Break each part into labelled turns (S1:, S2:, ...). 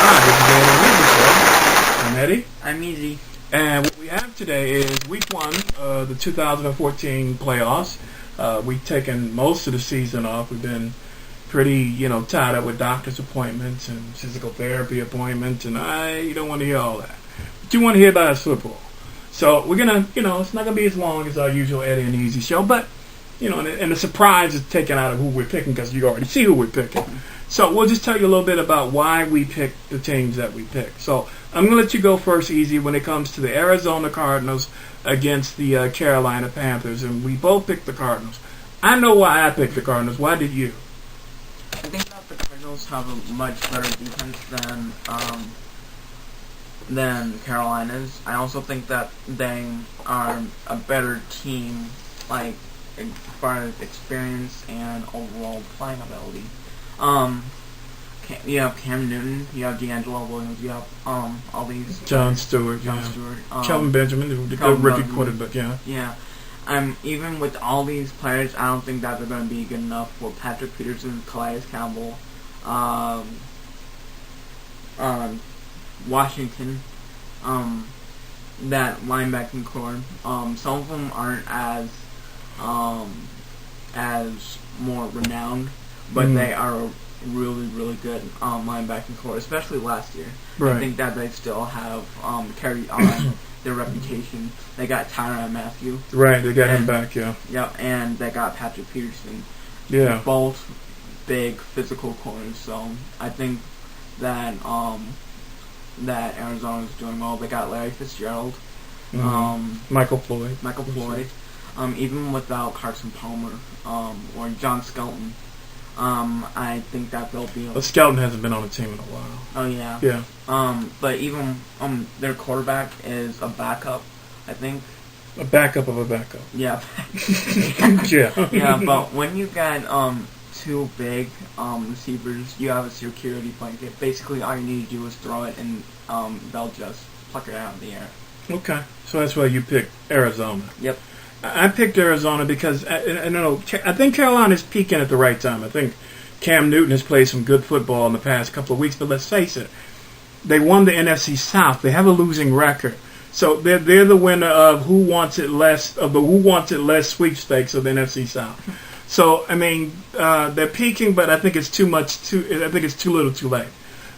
S1: This is Eddie Show. I'm Eddie.
S2: I'm Easy.
S1: And what we have today is week one of the 2014 playoffs. We've taken most of the season off. We've been pretty, tied up with doctor's appointments and physical therapy appointments, and you don't want to hear all that. But you want to hear about football. So we're going to, it's not going to be as long as our usual Eddie and Easy show, but, and the surprise is taken out of who we're picking because you already see who we're picking. So we'll just tell you a little bit about why we picked the teams that we picked. So I'm going to let you go first, Easy, when it comes to the Arizona Cardinals against the Carolina Panthers. And we both picked the Cardinals. I know why I picked the Cardinals. Why did you?
S2: I think that the Cardinals have a much better defense than Carolina's. I also think that they are a better team, like, as far as experience and overall playing ability. You have Cam Newton, you have D'Angelo Williams, you have all these
S1: John Stewart, Kelvin Benjamin, the good rookie quarterback,
S2: yeah. Even with all these players, I don't think that they're going to be good enough for Patrick Peterson, Calais Campbell, Washington, that linebacking core. Some of them aren't as more renowned, but they are a really, really good linebacking core, especially last year.
S1: Right.
S2: I think that they still have carried on their reputation. They got Tyrann Mathieu.
S1: Right, they got him back,
S2: Yeah, and they got Patrick Peterson.
S1: Yeah.
S2: Both big physical corners, so I think that that Arizona's doing well. They got Larry Fitzgerald.
S1: Michael Floyd.
S2: Even without Carson Palmer or John Skelton, I think that they'll be.
S1: But Skelton hasn't been on the team in a while.
S2: Oh yeah.
S1: Yeah.
S2: But even their quarterback is a backup, I think.
S1: A backup of a backup.
S2: Yeah.
S1: Yeah.
S2: Yeah, but when you got two big receivers, you have a security blanket. Basically, all you need to do is throw it, and they'll just pluck it out of the air.
S1: Okay, so that's why you picked Arizona.
S2: Yep.
S1: I picked Arizona because I think Carolina's peaking at the right time. I think Cam Newton has played some good football in the past couple of weeks, but let's face it, they won the NFC South. They have a losing record, so they're the winner of Who Wants It Less sweepstakes of the NFC South. So I mean, they're peaking, but I think it's too much. I think it's too little, too late.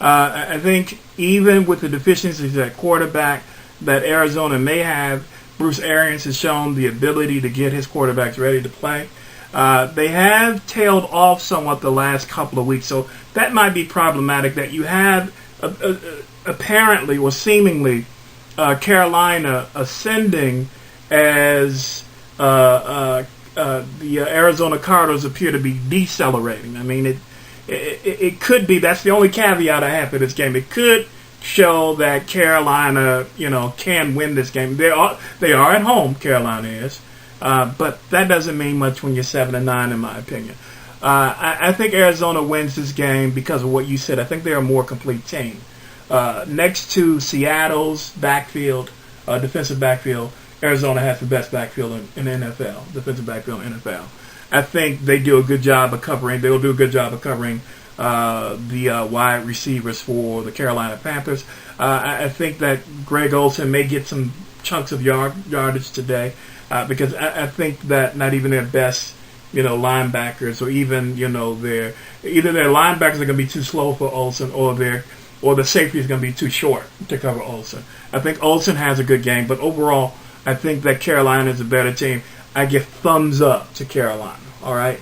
S1: I think even with the deficiencies at quarterback that Arizona may have, Bruce Arians has shown the ability to get his quarterbacks ready to play. They have tailed off somewhat the last couple of weeks, so that might be problematic that you have apparently or seemingly Carolina ascending as the Arizona Cardinals appear to be decelerating. I mean, it could be. That's the only caveat I have for this game. It could show that Carolina, can win this game. They are at home. Carolina is, but that doesn't mean much when you're 7-9, in my opinion. I think Arizona wins this game because of what you said. I think they're a more complete team. Next to Seattle's backfield, defensive backfield, Arizona has the best backfield in the NFL, defensive backfield in the NFL. I think they do a good job of covering. They'll do a good job of covering the wide receivers for the Carolina Panthers. I think that Greg Olsen may get some chunks of yardage today because I think that not even their best, linebackers or even, either their linebackers are going to be too slow for Olsen or the safety is going to be too short to cover Olsen. I think Olsen has a good game, but overall, I think that Carolina is a better team. I give thumbs up to Carolina. All right.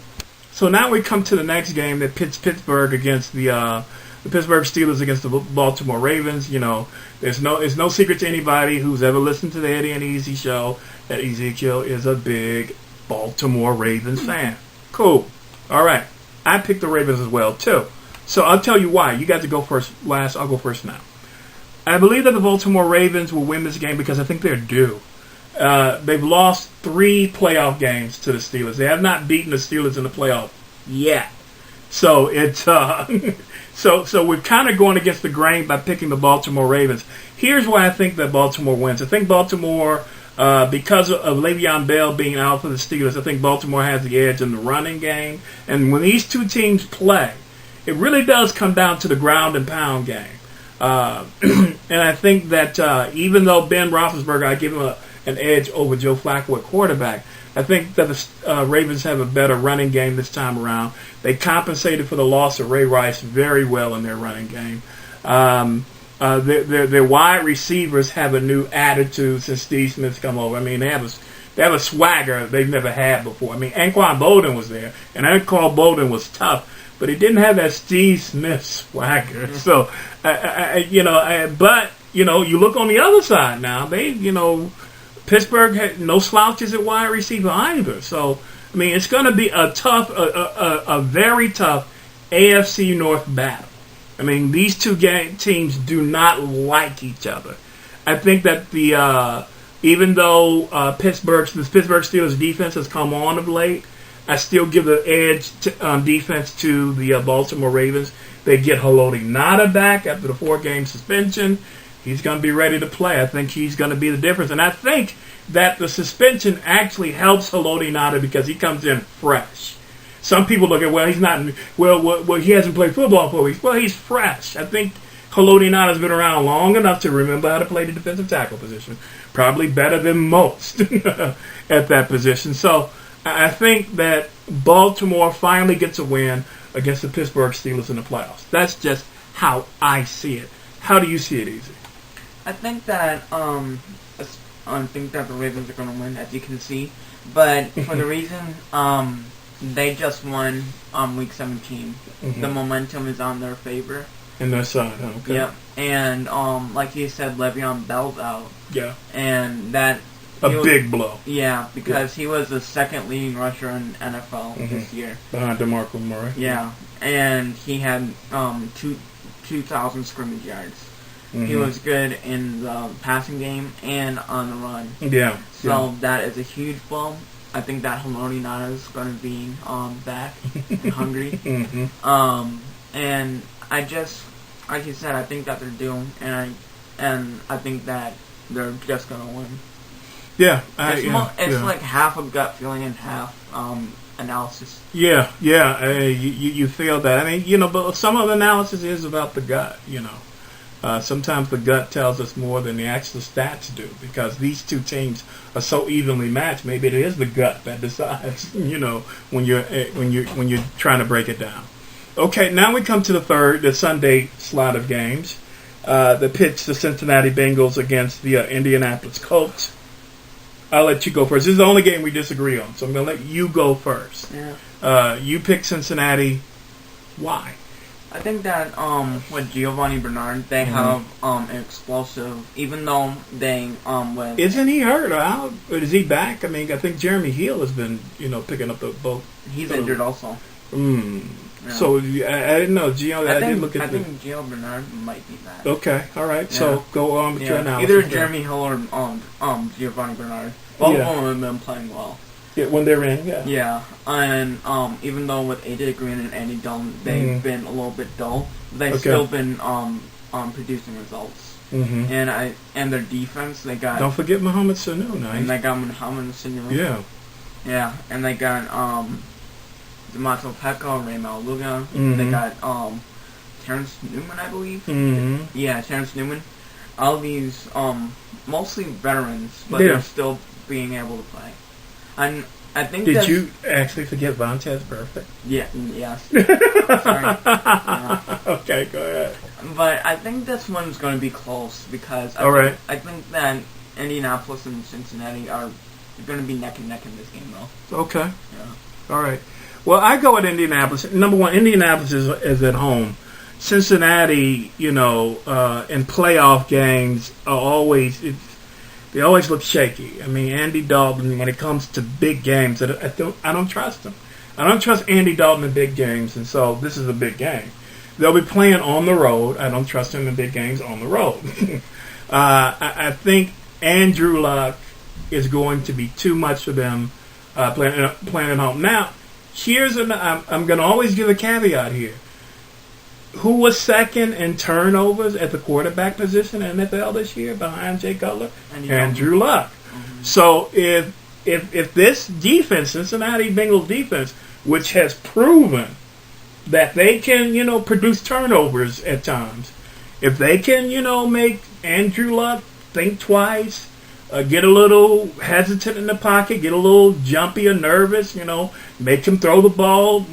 S1: So now we come to the next game that pits Pittsburgh against the Pittsburgh Steelers against the Baltimore Ravens. It's no secret to anybody who's ever listened to the Eddie and Easy show that Ezekiel is a big Baltimore Ravens fan. Cool. All right. I picked the Ravens as well, too. So I'll tell you why. You got to go first last. I'll go first now. I believe that the Baltimore Ravens will win this game because I think they're due. They've lost 3 playoff games to the Steelers. They have not beaten the Steelers in the playoff yet. So it's so we're kind of going against the grain by picking the Baltimore Ravens. Here's why I think that Baltimore wins. I think Baltimore, because of Le'Veon Bell being out for the Steelers, I think Baltimore has the edge in the running game. And when these two teams play, it really does come down to the ground and pound game. And I think that even though Ben Roethlisberger, I give him an edge over Joe Flacco at quarterback, I think that the Ravens have a better running game this time around. They compensated for the loss of Ray Rice very well in their running game. Their wide receivers have a new attitude since Steve Smith's come over. I mean, they have a swagger they've never had before. I mean, Anquan Bolden was there, and Anquan Bolden was tough, but he didn't have that Steve Smith swagger. So, but you look on the other side now. Pittsburgh had no slouches at wide receiver either. So, I mean, it's going to be a very tough AFC North battle. I mean, these two teams do not like each other. I think that even though the Pittsburgh Steelers defense has come on of late, I still give the edge on defense to the Baltimore Ravens. They get Haloti Ngata back after the 4-game suspension. He's going to be ready to play. I think he's going to be the difference. And I think that the suspension actually helps Haloti Ngata because he comes in fresh. Some people look at, he's not, he hasn't played football for weeks. Well, he's fresh. I think Haloti Ngata has been around long enough to remember how to play the defensive tackle position. Probably better than most at that position. So I think that Baltimore finally gets a win against the Pittsburgh Steelers in the playoffs. That's just how I see it. How do you see it, Easy?
S2: I think that the Ravens are going to win, as you can see, but for the reason they just won Week 17, the momentum is on their favor.
S1: In their side, okay.
S2: Yep, and like you said, Le'Veon Bell's out.
S1: Yeah,
S2: and that
S1: big blow.
S2: Yeah, because he was the second leading rusher in NFL this year,
S1: behind DeMarco Murray.
S2: Yeah, and he had 2,000 scrimmage yards. He was good in the passing game and on the run.
S1: Yeah.
S2: So that is a huge blow. I think that Haloti Ngata is going to be back and hungry. And I just, like you said, I think that they're due, and I think that they're just going to win.
S1: Yeah.
S2: It's like half a gut feeling and half analysis.
S1: Yeah. You feel that. I mean, but some of the analysis is about the gut, Sometimes the gut tells us more than the actual stats do because these two teams are so evenly matched. Maybe it is the gut that decides, when you're trying to break it down. Okay, now we come to the Sunday slot of games. The pitch the Cincinnati Bengals against the Indianapolis Colts. I'll let you go first. This is the only game we disagree on, so I'm going to let you go first.
S2: Yeah.
S1: You pick Cincinnati. Why?
S2: I think that with Giovanni Bernard, they have an explosive. Even though they
S1: isn't he hurt or out? Or is he back? I mean, I think Jeremy Hill has been picking up the boat.
S2: He's injured also.
S1: Yeah. So I didn't know Gio. I think
S2: Gio Bernard might be back.
S1: Okay, all right. Yeah. So go on with your analysis.
S2: Either Jeremy Hill or Giovanni Bernard. Both of them have been playing well.
S1: Yeah, when they're in, yeah.
S2: Yeah, and even though with AJ Green and Andy Dalton, they've been a little bit dull, they've still been producing results. And their defense, they got.
S1: Don't forget Mohamed Sanu, now.
S2: And they got Mohamed Sanu.
S1: Yeah.
S2: Yeah, and they got D'Amato Pecco, Raymond Luga. They got Terrence Newman, I believe. Yeah, Terrence Newman. All these mostly veterans, but they're still being able to play. And I think.
S1: Did you actually forget Vontaze Burfict?
S2: Yeah. Yes. Sorry.
S1: Okay, go ahead.
S2: But I think this one's going to be close because I think that Indianapolis and Cincinnati are going to be neck and neck in this game, though.
S1: Okay.
S2: Yeah.
S1: All right. Well, I go with Indianapolis. Number one, Indianapolis is at home. Cincinnati, in playoff games are always. They always look shaky. I mean, Andy Dalton, when it comes to big games, I don't trust him. I don't trust Andy Dalton in big games, and so this is a big game. They'll be playing on the road. I don't trust him in big games on the road. I think Andrew Luck is going to be too much for them playing at home. Now, I'm going to always give a caveat here. Who was second in turnovers at the quarterback position in the NFL this year behind Jay Cutler? Andrew Luck. So if this defense, Cincinnati Bengals defense, which has proven that they can, produce turnovers at times, if they can, make Andrew Luck think twice, get a little hesitant in the pocket, get a little jumpy or nervous, make him throw the ball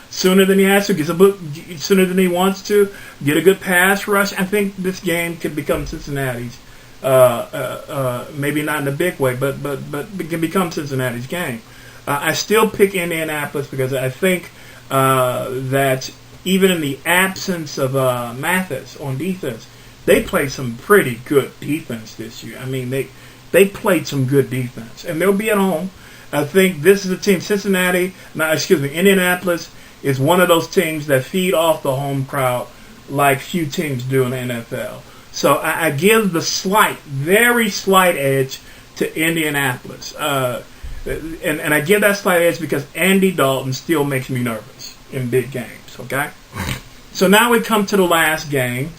S1: sooner than he has to, sooner than he wants to, get a good pass rush, I think this game could become Cincinnati's. Maybe not in a big way, but it can become Cincinnati's game. I still pick Indianapolis because I think that even in the absence of Mathis on defense, they played some pretty good defense this year. I mean, they played some good defense, and they'll be at home. I think this is a team, Indianapolis is one of those teams that feed off the home crowd like few teams do in the NFL. So I give the very slight edge to Indianapolis. And I give that slight edge because Andy Dalton still makes me nervous in big games, okay? So now we come to the last game,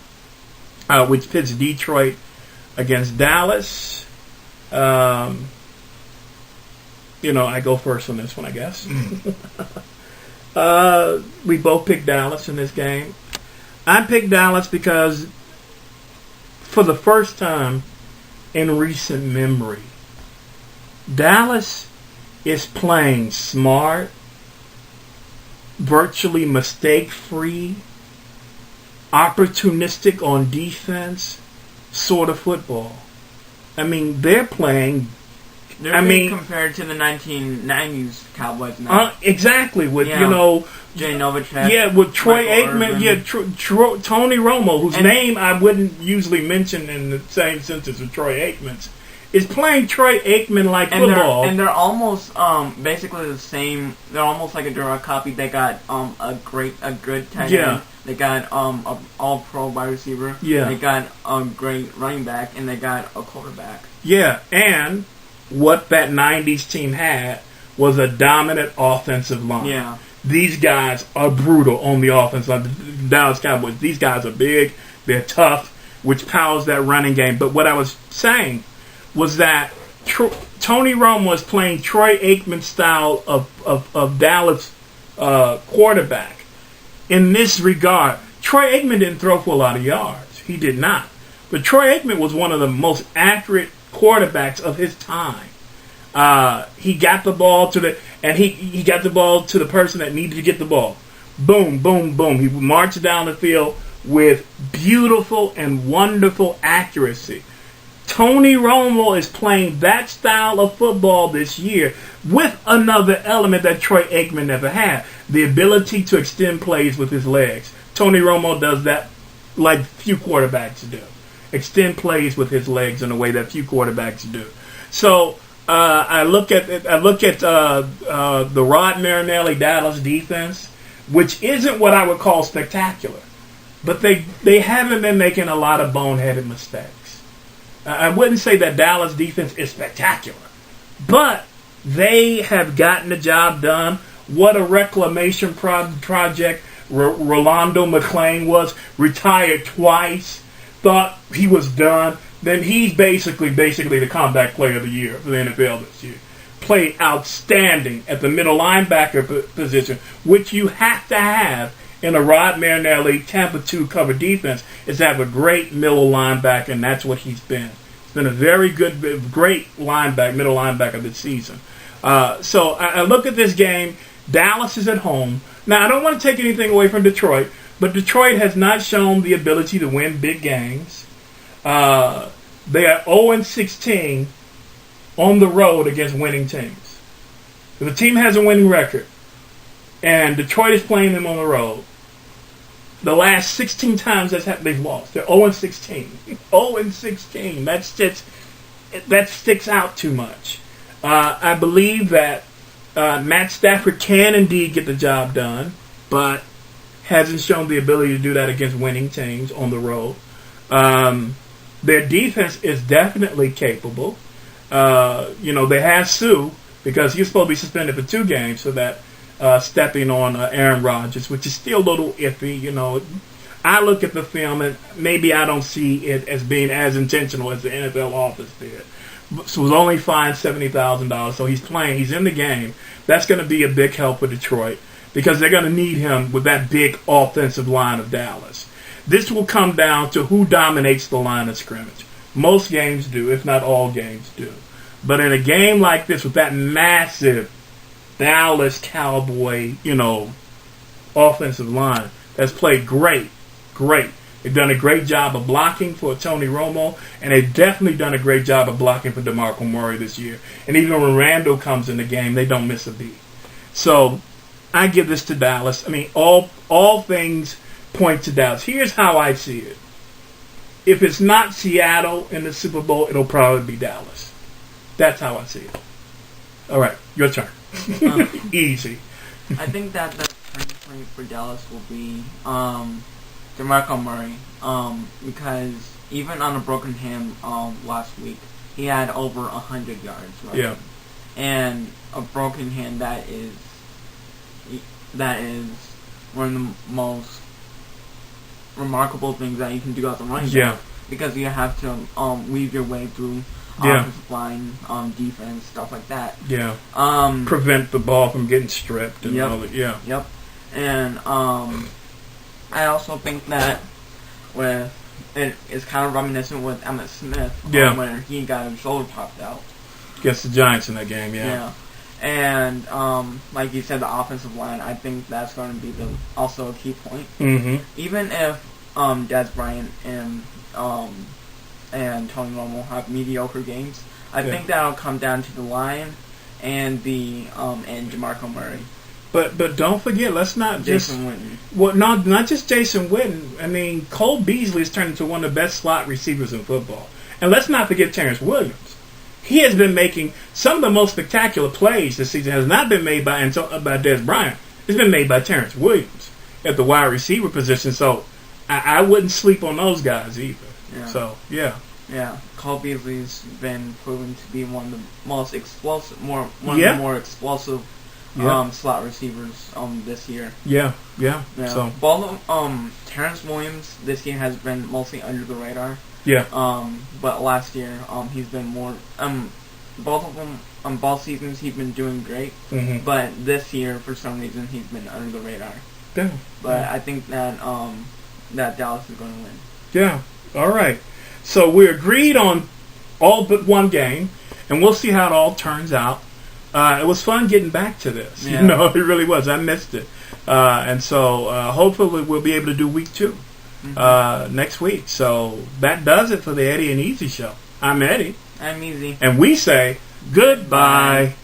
S1: which pits Detroit against Dallas. I go first on this one, I guess. We both picked Dallas in this game. I picked Dallas because for the first time in recent memory, Dallas is playing smart, virtually mistake-free, opportunistic on defense sort of football. I mean, they're playing.
S2: Compared to the 1990s Cowboys now.
S1: Exactly, with
S2: Jay Novacek.
S1: Yeah, with Troy
S2: Michael
S1: Aikman.
S2: Irvin.
S1: Yeah, Tony Romo, whose name I wouldn't usually mention in the same sentence with Troy Aikman's, is playing Troy Aikman like football.
S2: They're almost basically the same. They're almost like a direct copy. They got a good tight end. They got an all-pro wide receiver.
S1: Yeah.
S2: They got a great running back, and they got a quarterback.
S1: Yeah, and what that 90s team had was a dominant offensive line.
S2: Yeah.
S1: These guys are brutal on the offense line. The Dallas Cowboys, these guys are big, they're tough, which powers that running game. But what I was saying was that Tony Romo was playing Troy Aikman style of Dallas quarterback. In this regard, Troy Aikman didn't throw for a lot of yards. He did not. But Troy Aikman was one of the most accurate quarterbacks of his time. He got the ball to he got the ball to the person that needed to get the ball. Boom, boom, boom. He marched down the field with beautiful and wonderful accuracy. Tony Romo is playing that style of football this year with another element that Troy Aikman never had, the ability to extend plays with his legs. Tony Romo does that like few quarterbacks do. Extend plays with his legs in a way that few quarterbacks do. So I look at the Rod Marinelli Dallas defense, which isn't what I would call spectacular, but they haven't been making a lot of boneheaded mistakes. I wouldn't say that Dallas defense is spectacular, but they have gotten the job done. What a reclamation project Rolando McClain was, retired twice. Thought he was done, then he's basically the comeback player of the year for the NFL this year. Played outstanding at the middle linebacker position, which you have to have in a Rod Marinelli Tampa 2 cover defense, is to have a great middle linebacker, and that's what he's been. He's been a great middle linebacker this season. So I look at this game. Dallas is at home. Now, I don't want to take anything away from Detroit, but Detroit has not shown the ability to win big games. They are 0-16 on the road against winning teams. So the team has a winning record, and Detroit is playing them on the road. The last 16 times they've lost. They're 0-16. 0-16. That sticks out too much. I believe that Matt Stafford can indeed get the job done, but hasn't shown the ability to do that against winning teams on the road. Their defense is definitely capable. They have Sue, because he's supposed to be suspended for 2 games for that stepping on Aaron Rodgers, which is still a little iffy. I look at the film and maybe I don't see it as being as intentional as the NFL office did. So was only fined $70,000, so he's playing. He's in the game. That's going to be a big help for Detroit because they're going to need him with that big offensive line of Dallas. this will come down to who dominates the line of scrimmage. Most games do, if not all games do. But in a game like this, with that massive Dallas Cowboy, offensive line that's played great. They've done a great job of blocking for Tony Romo, and they've definitely done a great job of blocking for DeMarco Murray this year. And even when Randall comes in the game, they don't miss a beat. So I give this to Dallas. I mean, all things point to Dallas. Here's how I see it. If it's not Seattle in the Super Bowl, it'll probably be Dallas. That's how I see it. All right, your turn. Easy.
S2: I think that the turning point for Dallas will be DeMarco Murray, because even on a broken hand last week, he had over 100 yards. Right?
S1: Yeah.
S2: And a broken hand that is one of the most remarkable things that you can do as a running back.
S1: Yeah.
S2: Because you have to weave your way through offensive line, defense, stuff like that.
S1: Yeah. Prevent the ball from getting stripped and all that. Yeah.
S2: Yep. And I also think that it is kind of reminiscent with Emmitt Smith, where he got his shoulder popped out
S1: against the Giants in that game. Yeah.
S2: And like you said, the offensive line, I think that's going to be also a key point.
S1: Mm-hmm.
S2: Even if Des Bryant and Tony Romo have mediocre games, I think that'll come down to the line and and DeMarco Murray.
S1: But don't forget, let's not
S2: Jason Witten.
S1: Well, not just Jason Witten. I mean, Cole Beasley has turned into one of the best slot receivers in football. And let's not forget Terrence Williams. He has been making some of the most spectacular plays this season. Has not been made by Des Bryant. It's been made by Terrence Williams at the wide receiver position. So I wouldn't sleep on those guys either.
S2: Yeah.
S1: So yeah.
S2: Yeah, Cole Beasley's been proven to be one of the most explosive, the more explosive slot receivers this year.
S1: Yeah.
S2: So both Terrence Williams this year has been mostly under the radar.
S1: Yeah.
S2: But last year he's been more. Both of them both seasons he's been doing great.
S1: Mm-hmm.
S2: But this year for some reason he's been under the radar.
S1: Yeah.
S2: But I think that that Dallas is going to win.
S1: Yeah. All right. So we agreed on all but one game, and we'll see how it all turns out. It was fun getting back to this.
S2: Yeah.
S1: It really was. I missed it. And so hopefully we'll be able to do week 2 next week. So that does it for the Eddie and Easy Show. I'm Eddie.
S2: I'm Easy.
S1: And we say goodbye.